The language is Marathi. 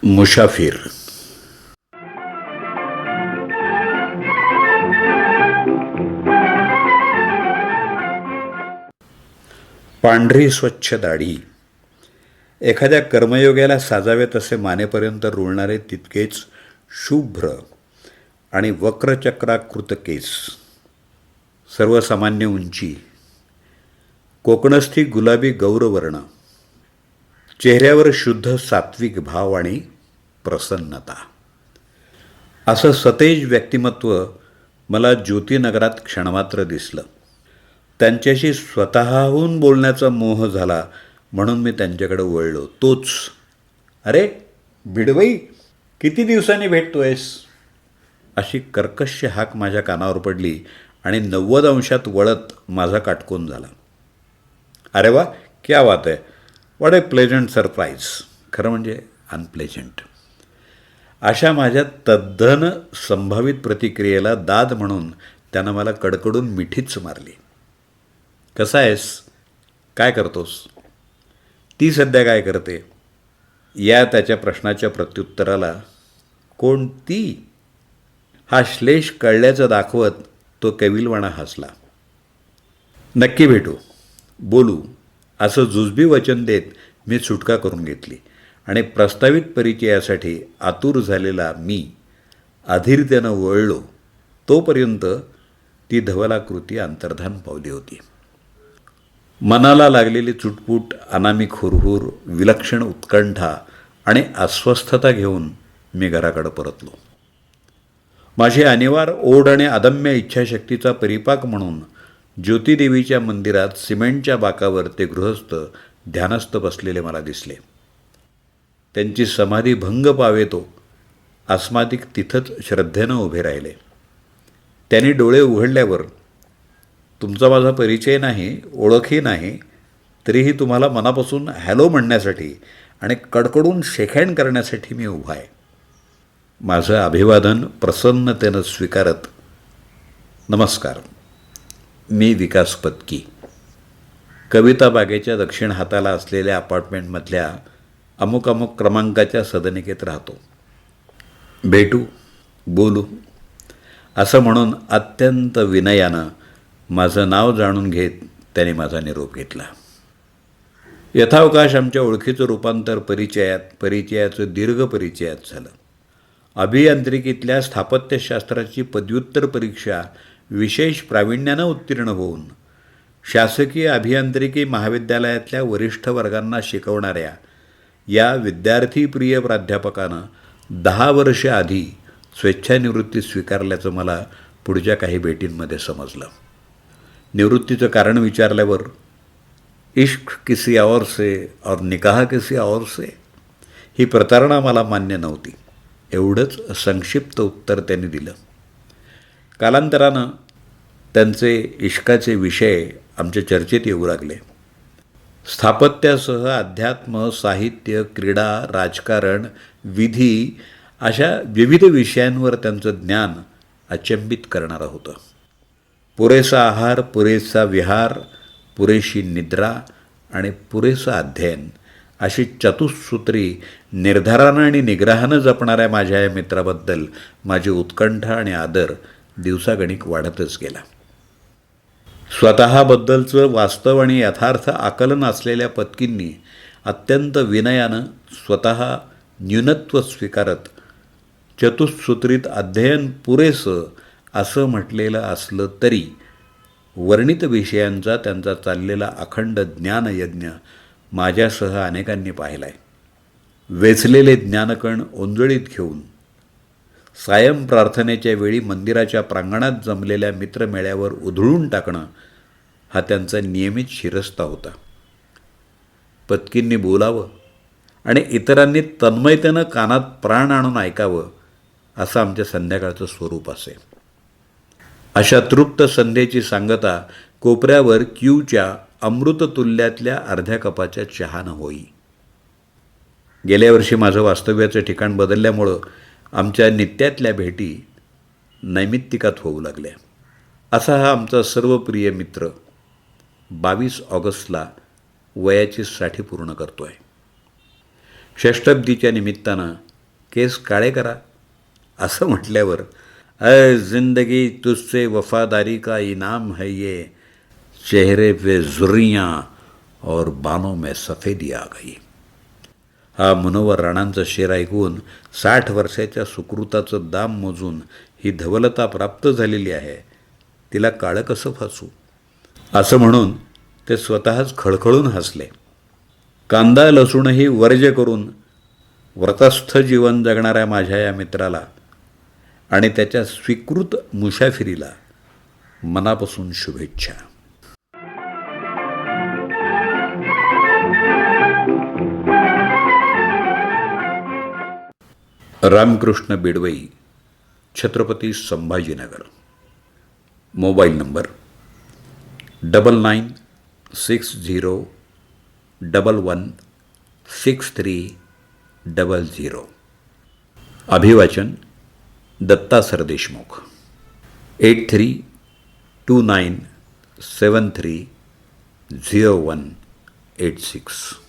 मुसाफिर. पांढरी स्वच्छ दाढी, एखाद्या कर्मयोग्याला साजावे तसे मानेपर्यंत रुळणारे तितकेच शुभ्र आणि वक्रचक्राकृत केस, सर्वसामान्य उंची, कोकणस्थी गुलाबी गौरवर्ण, चेहऱ्यावर शुद्ध सात्विक भाव आणि प्रसन्नता, असं सतेज व्यक्तिमत्व मला ज्योतिनगरात क्षणमात्र दिसलं. त्यांच्याशी स्वतःहून बोलण्याचा मोह झाला म्हणून मी त्यांच्याकडे वळलो. तोच, अरे भिडवई, किती दिवसांनी भेटतोयस, अशी कर्कश हाक माझ्या कानावर पडली आणि 90 अंशात वळत माझा काटकोन झाला. अरे वा, क्या बात आहे, व्हॉट ए प्लेजंट सरप्राईज. खरं म्हणजे अनप्लेजंट. अशा माझ्या तद्दन संभावित प्रतिक्रियेला दाद म्हणून त्यानं मला कडकडून मिठीच मारली. कसा आहेस, काय करतोस, ती सध्या काय करते, या त्याच्या प्रश्नाच्या प्रत्युत्तराला कोण ती, हा श्लेष कळल्याचं दाखवत तो कविलवाणा हसला. नक्की भेटू, बोलू, असं जुजबी वचन देत मी सुटका करून घेतली आणि प्रस्तावित परिचयासाठी आतुर झालेला मी अधीरतेनं वळलो तोपर्यंत ती धवलाकृती अंतर्धान पावली होती. मनाला लागलेली चुटपुट, अनामिक हुरहुर, विलक्षण उत्कंठा आणि अस्वस्थता घेऊन मी घराकडे परतलो. माझी अनिवार्य ओढ आणि अदम्य इच्छाशक्तीचा परिपाक म्हणून ज्योतिदेवीच्या मंदिरात सिमेंटच्या बाकावर ते गृहस्थ ध्यानस्थ बसलेले मला दिसले. त्यांची समाधी भंग पावेतो अस्मादिक तिथंच श्रद्धेनं उभे राहिले. त्यांनी डोळे उघडल्यावर, तुमचा माझा परिचय नाही, ओळखही नाही, तरीही तुम्हाला मनापासून हॅलो म्हणण्यासाठी आणि कडकडून शेकहँड करण्यासाठी मी उभा आहे. माझं अभिवादन प्रसन्नतेनं स्वीकारत, नमस्कार, मी विकास पत्की, कविता बागेच्या दक्षिण हाताला असलेल्या अपार्टमेंटमधल्या अमुक अमुक क्रमांकाच्या सदनिकेत राहतो. भेटू, बोलू, असं म्हणून अत्यंत विनयानं माझं नाव जाणून घेत त्याने माझा निरोप घेतला. यथावकाश आमच्या ओळखीचं रूपांतर परिचयाचं दीर्घ परिचयात झालं. अभियांत्रिकीतल्या स्थापत्यशास्त्राची पदव्युत्तर परीक्षा विशेष प्रावीण्यानं उत्तीर्ण होऊन शासकीय अभियांत्रिकी महाविद्यालयातल्या वरिष्ठ वर्गांना शिकवणाऱ्या या विद्यार्थीप्रिय प्राध्यापकानं 10 वर्ष आधी स्वेच्छानिवृत्ती स्वीकारल्याचं मला पुढच्या काही भेटींमध्ये समजलं. निवृत्तीचं कारण विचारल्यावर, इश्क किसी और से और निकाह किसी और से, ही प्रतारणा मला मान्य नव्हती, एवढंच संक्षिप्त उत्तर त्यांनी दिलं. कालांतरानं त्यांचे इश्काचे विषय आमच्या चर्चेत येऊ लागले. स्थापत्यासह अध्यात्म, साहित्य, क्रीडा, राजकारण, विधी अशा विविध विषयांवर त्यांचं ज्ञान अचंबित करणारं होतं. पुरेसा आहार, पुरेसा विहार, पुरेशी निद्रा आणि पुरेसं अध्ययन अशी चतुसूत्री निर्धारानं आणि निग्रहानं जपणाऱ्या माझ्या या मित्राबद्दल माझी उत्कंठा आणि आदर दिवसागणिक वाढतच गेला. स्वतःबद्दलचं वास्तव आणि यथार्थ आकलन असलेल्या पत्कींनी अत्यंत विनयानं स्वतः न्यूनत्व स्वीकारत चतुसूत्रीत अध्ययन पुरेसं असं म्हटलेलं असलं तरी वर्णित विषयांचा त्यांचा चाललेला अखंड ज्ञानयज्ञ माझ्यासह अनेकांनी पाहिला आहे. वेचलेले ज्ञानकण ओंजळीत घेऊन सायं प्रार्थनेच्या वेळी मंदिराच्या प्रांगणात जमलेल्या मित्रमेळ्यावर उधळून टाकणं हा त्यांचा नियमित शिरस्ता होता. पत्कींनी बोलावं आणि इतरांनी तन्मयतेनं कानात प्राण आणून ऐकावं असं आमच्या संध्याकाळचं स्वरूप असे. अशा तृप्त संध्येची सांगता कोपऱ्यावर क्यूच्या अमृततुल्यातल्या अर्ध्या कपाच्या चहानं होई. गेल्या वर्षी माझं वास्तव्याचं ठिकाण बदलल्यामुळं आमच्या नित्यातल्या भेटी नैमित्तिकात होऊ लागल्या. असा हा आमचा सर्वप्रिय मित्र 22 ऑगस्टला वयाची 60 पूर्ण करतो आहे. षष्टब्दीच्या निमित्तानं केस काळे करा असं म्हटल्यावर अय जिंदगी तुझसे वफादारी का इनाम है ये, चेहरे पे झुर्रियाँ और बालों में सफेदी आ गई. हा मुनव्वर राणांचा शेर ऐकून 60 वर्षाच्या सुकृताचं दाम मोजून ही धवलता प्राप्त झालेली आहे, तिला काळं कसं फासू असं म्हणून ते स्वतःच खळखळून हसले. कांदा लसूणही वर्ज्य करून व्रतस्थ जीवन जगणाऱ्या माझ्या या मित्राला आणि त्याच्या स्वीकृत मुसाफिरीला मनापासून शुभेच्छा. रामकृष्ण बिडवई, छत्रपती संभाजीनगर. Mobile number 9960116300. अभिवाचन दत्ता सरदेशमुख. 8329730186.